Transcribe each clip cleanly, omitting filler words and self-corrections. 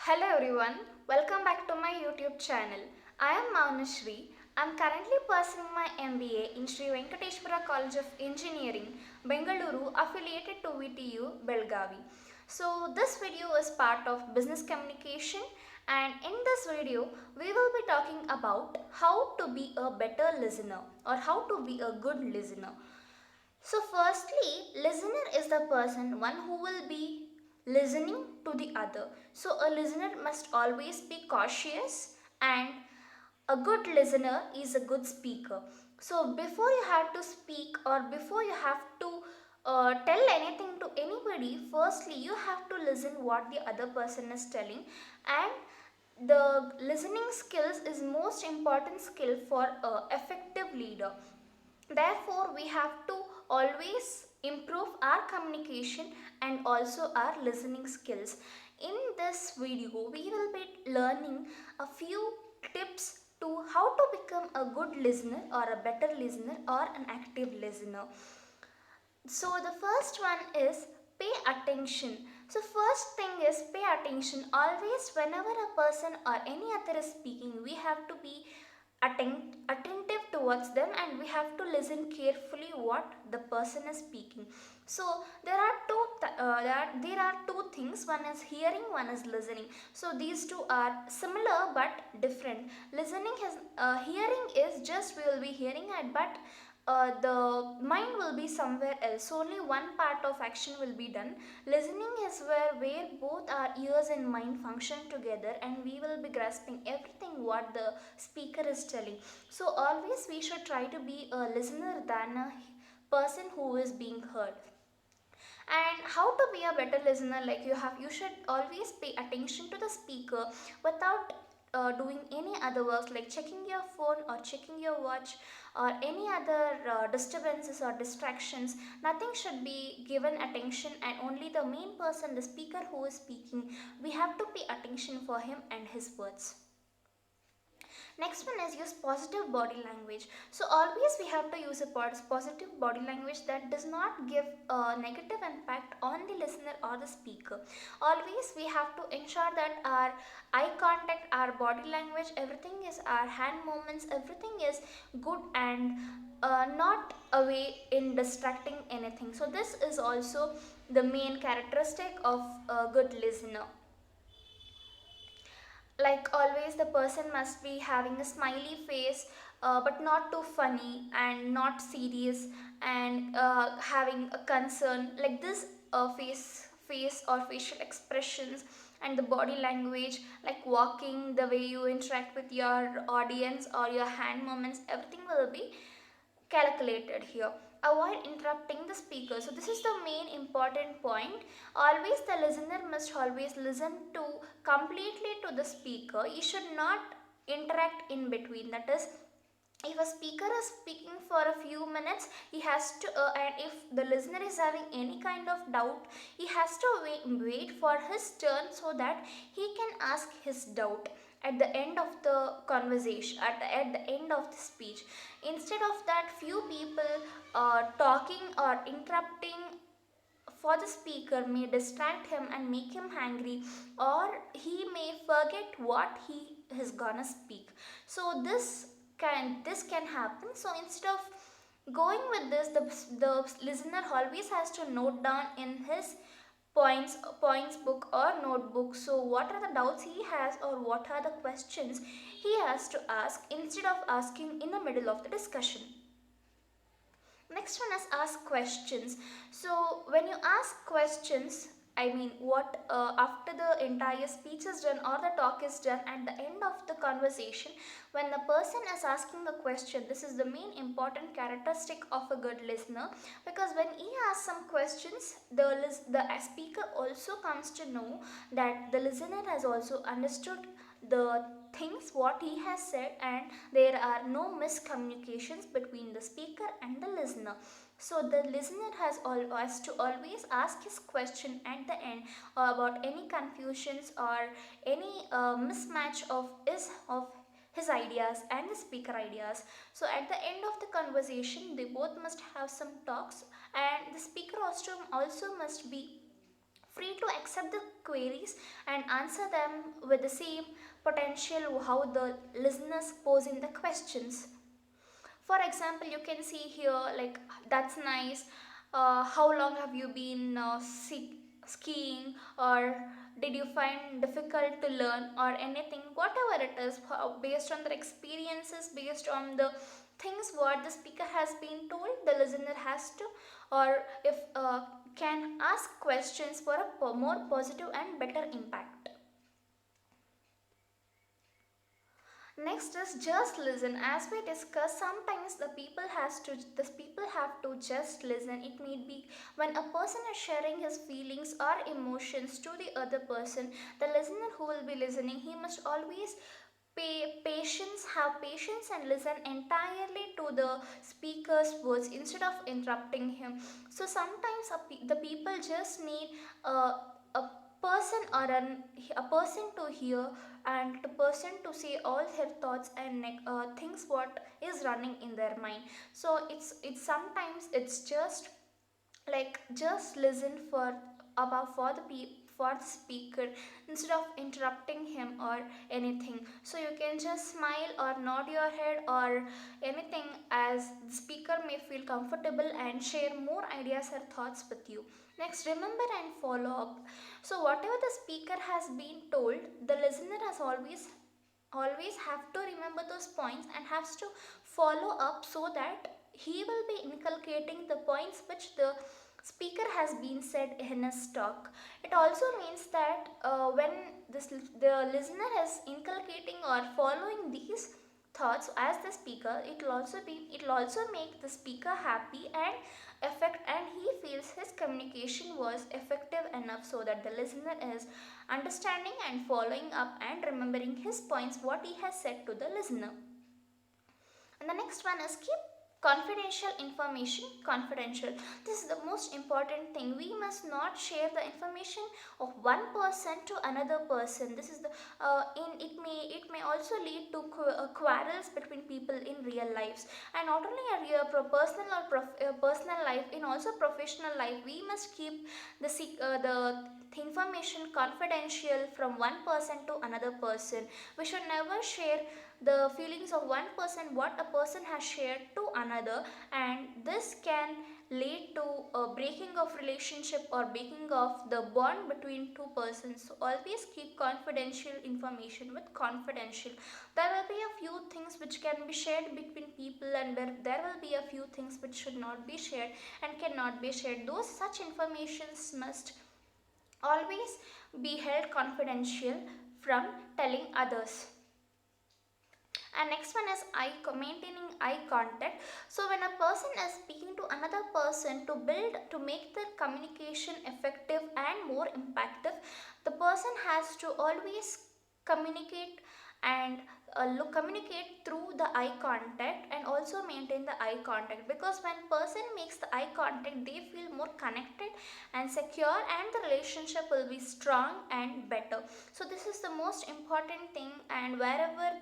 Hello everyone, welcome back to my YouTube channel. I am Maunashri. I am currently pursuing my MBA in Sri Venkateshwara College of Engineering, Bengaluru, affiliated to VTU, Belgavi. So this video is part of business communication, and in this video we will be talking about how to be a better listener or how to be a good listener. So, firstly, listener is the person one who will be listening to the other. So, a listener must always be cautious, and a good listener is a good speaker. So, before you have to speak or before you have to tell anything to anybody, firstly you have to listen what the other person is telling, and the listening skills is most important skill for a effective leader. Therefore, we have to always improve our communication and also our listening skills. In this video, we will be learning a few tips to how to become a good listener or a better listener or an active listener. So the first one is pay attention. So first thing is pay attention. Always whenever a person or any other is speaking, we have to be attentive towards them, and we have to listen carefully what the person is speaking. So there are two things. One is hearing, one is listening. So these two are similar but different. Listening is hearing is just we will be hearing it, but the mind will be somewhere else. Only one part of action will be done. Listening is where both our ears and mind function together, and we will be grasping everything what the speaker is telling. So always we should try to be a listener than a person who is being heard. And how to be a better listener, like you should always pay attention to the speaker without doing any other works like checking your phone or checking your watch or any other disturbances or distractions. Nothing should be given attention, and only the main person, the speaker who is speaking, we have to pay attention for him and his words. Next one is use positive body language. So always we have to use a positive body language that does not give a negative impact on the listener or the speaker. Always we have to ensure that our eye contact, our body language, everything is our hand movements, everything is good and not away in distracting anything. So this is also the main characteristic of a good listener. Like always the person must be having a smiley face, but not too funny and not serious, and having a concern like this. Face or facial expressions and the body language, like walking, the way you interact with your audience or your hand movements, everything will be calculated here. Avoid interrupting the speaker. So this is the main important point. Always the listener must always listen to completely to the speaker. You should not interact in between. That is, if a speaker is speaking for a few minutes, he has to and if the listener is having any kind of doubt, he has to wait for his turn so that he can ask his doubt at the end of the conversation, at the end of the speech. Instead of that, few people talking or interrupting for the speaker may distract him and make him angry, or he may forget what he is gonna speak. So this can happen. So instead of going with this, the listener always has to note down in his points book or notebook. So what are the doubts he has, or what are the questions he has to ask, instead of asking in the middle of the discussion. Next one is ask questions. So when you ask questions, I mean what after the entire speech is done or the talk is done, at the end of the conversation, when the person is asking a question, this is the main important characteristic of a good listener, because when he asks some questions, the speaker also comes to know that the listener has also understood the things what he has said, and there are no miscommunications between the speaker and the listener. So the listener has to always ask his question at the end about any confusions or any mismatch of his ideas and the speaker ideas. So at the end of the conversation, they both must have some talks, and the speaker also must be free to accept the queries and answer them with the same potential how the listeners posing the questions. For example, you can see here like, that's nice, how long have you been skiing, or did you find difficult to learn, or anything, whatever it is, based on their experiences, based on the things what the speaker has been told, the listener has to, or if can ask questions for a more positive and better impact. Next is just listen. As we discussed, sometimes the people have to just listen. It may be when a person is sharing his feelings or emotions to the other person, the listener who will be listening, he must always have patience and listen entirely to the speaker's words instead of interrupting him. So sometimes the people just need a person or a person to hear, and the person to say all her thoughts and things what is running in their mind. So it's sometimes it's just like, just listen for about for the speaker instead of interrupting him or anything. So you can just smile or nod your head or anything, as the speaker may feel comfortable and share more ideas or thoughts with you. Next, remember and follow up. So whatever the speaker has been told, the listener has always have to remember those points and has to follow up, so that he will be inculcating the points which the speaker has been said in his talk. It also means that when the listener is inculcating or following these thoughts as the speaker, it will also make the speaker happy and he feels his communication was effective enough, so that the listener is understanding and following up and remembering his points what he has said to the listener. And the next one is keep confidential information confidential. This is the most important thing. We must not share the information of one person to another person. This is the in it may also lead to quarrels between people in real lives, and not only a real personal life, in also professional life we must keep the information confidential from one person to another person. We should never share the feelings of one person what a person has shared to another, and this can lead to a breaking of relationship or breaking of the bond between two persons. So always keep confidential information with confidential. There will be a few things which can be shared between people, and there will be a few things which should not be shared and cannot be shared. Those such informations must always be held confidential from telling others. And next one is maintaining eye contact. So when a person is speaking to another person, to make their communication effective and more impactful, the person has to always communicate and communicate through the eye contact, and also maintain the eye contact, because when person makes the eye contact, they feel more connected and secure, and the relationship will be strong and better. So this is the most important thing. And wherever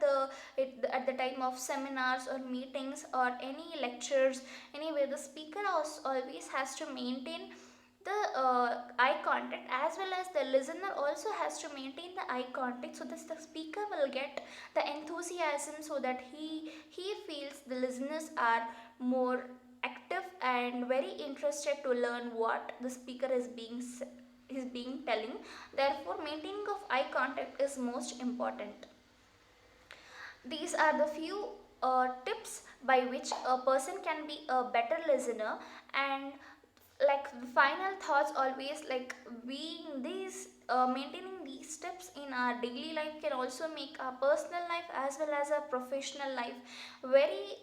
at the time of seminars or meetings or any lectures, anyway, the speaker always has to maintain the eye contact, as well as the listener also has to maintain the eye contact, so this the speaker will get the enthusiasm, so that he feels the listeners are more active and very interested to learn what the speaker is being telling. Therefore, maintaining of eye contact is most important. These are the few tips by which a person can be a better listener. And like the final thoughts, always like being these maintaining these steps in our daily life can also make our personal life as well as our professional life very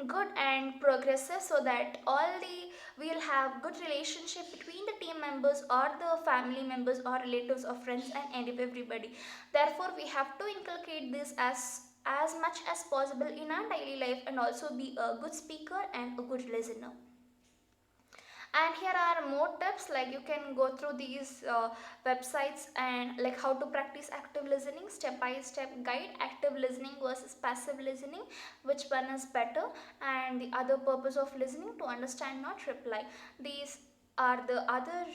good and progressive, so that all the we'll have good relationship between the team members or the family members or relatives or friends and everybody. Therefore, we have to inculcate this as much as possible in our daily life, and also be a good speaker and a good listener. And here are more tips, like you can go through these websites, and like how to practice active listening, step by step guide, active listening versus passive listening, which one is better, and the other purpose of listening, to understand not reply. These are the other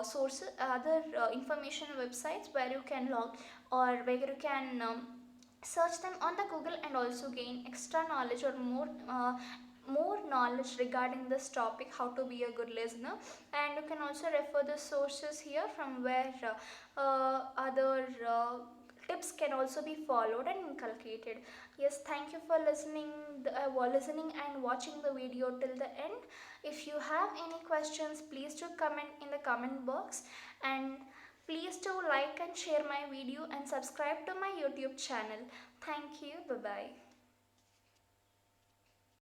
sources, other information websites where you can log, or where you can search them on the Google and also gain extra knowledge or more knowledge regarding this topic, how to be a good listener. And you can also refer the sources here from where other tips can also be followed and inculcated. Yes, thank you for listening and watching the video till the end. If you have any questions, please do comment in the comment box, and please do like and share my video and subscribe to my YouTube channel. Thank you. Bye bye.